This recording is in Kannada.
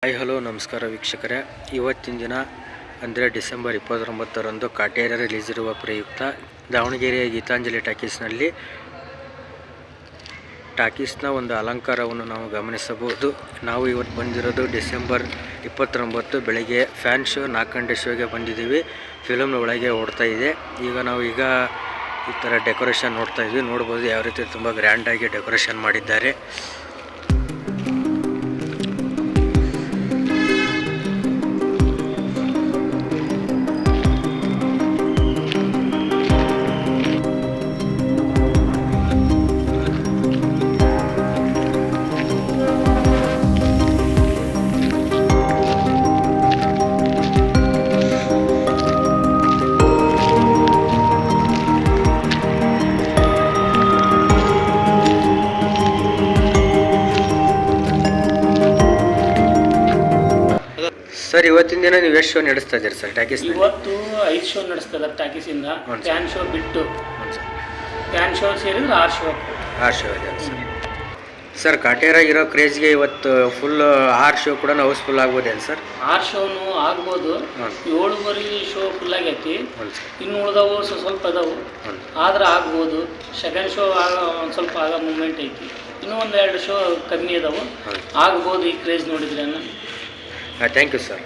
ಹಾಯ್ ಹಲೋ ನಮಸ್ಕಾರ ವೀಕ್ಷಕರೇ, ಇವತ್ತಿನ ದಿನ ಅಂದರೆ ಡಿಸೆಂಬರ್ 29ರಂದು ಕಾಟೇರ ರಿಲೀಸ್ ಇರುವ ಪ್ರಯುಕ್ತ ದಾವಣಗೆರೆಯ ಗೀತಾಂಜಲಿ ಟಾಕೀಸ್ನ ಒಂದು ಅಲಂಕಾರವನ್ನು ನಾವು ಗಮನಿಸಬಹುದು. ನಾವು ಇವತ್ತು ಬಂದಿರೋದು ಡಿಸೆಂಬರ್ 29 ಬೆಳಗ್ಗೆ ಫ್ಯಾನ್ ಶೋ 4 ಗಂಟೆ ಶೋಗೆ ಬಂದಿದ್ದೀವಿ. ಫಿಲಮ್ನ ಒಳಗೆ ಓಡ್ತಾ ಇದೆ. ನಾವು ಈ ಥರ ಡೆಕೋರೇಷನ್ ನೋಡ್ತಾ ಇದ್ವಿ. ನೋಡ್ಬೋದು ಯಾವ ರೀತಿ ತುಂಬ ಗ್ರ್ಯಾಂಡಾಗಿ ಡೆಕೋರೇಷನ್ ಮಾಡಿದ್ದಾರೆ. ಸರ್, ಇವತ್ತಿನ ದಿನ ನೀವು ಎಷ್ಟು ಶೋ ನಡೆಸ್ತಾ ಇದ್ದೀರಿ ಸರ್ ಟಾಕೀಸ್? ಇವತ್ತು 5 ಶೋ ನಡೆಸ್ತಾ ಇದ್ದಾರೆ ಟಾಕೀಸಿಂದ. ಫ್ಯಾನ್ ಶೋ ಬಿಟ್ಟು ಫ್ಯಾನ್ ಶೋ ಸೇರಿದ್ರೆ 6 ಶೋ. 6 ಶೋ ಇದೆ ಸರ್. ಸರ್, ಕಾಟೇರ ಇರೋ ಕ್ರೇಜ್ಗೆ ಇವತ್ತು ಫುಲ್ 6 ಶೋ ಕೂಡ ಹೌಸ್ಫುಲ್ ಆಗ್ಬೋದೇನು ಸರ್? 6 ಶೋನು ಆಗ್ಬೋದು. 7 ಶೋ ಫುಲ್ ಆಗೈತಿ. ಇನ್ನು ಉಳಿದವು ಸ್ವಲ್ಪ ಅದಾವು, ಆದ್ರೆ ಆಗ್ಬೋದು. ಸೆಕೆಂಡ್ ಶೋ ಒಂದು ಸ್ವಲ್ಪ ಆಗೋ ಮೂಮೆಂಟ್ ಐತಿ. ಇನ್ನೂ 1-2 ಶೋ ಕಮ್ಮಿ ಅದಾವು, ಆಗ್ಬೋದು ಈ ಕ್ರೇಜ್ ನೋಡಿದ್ರೆ. Thank you sir.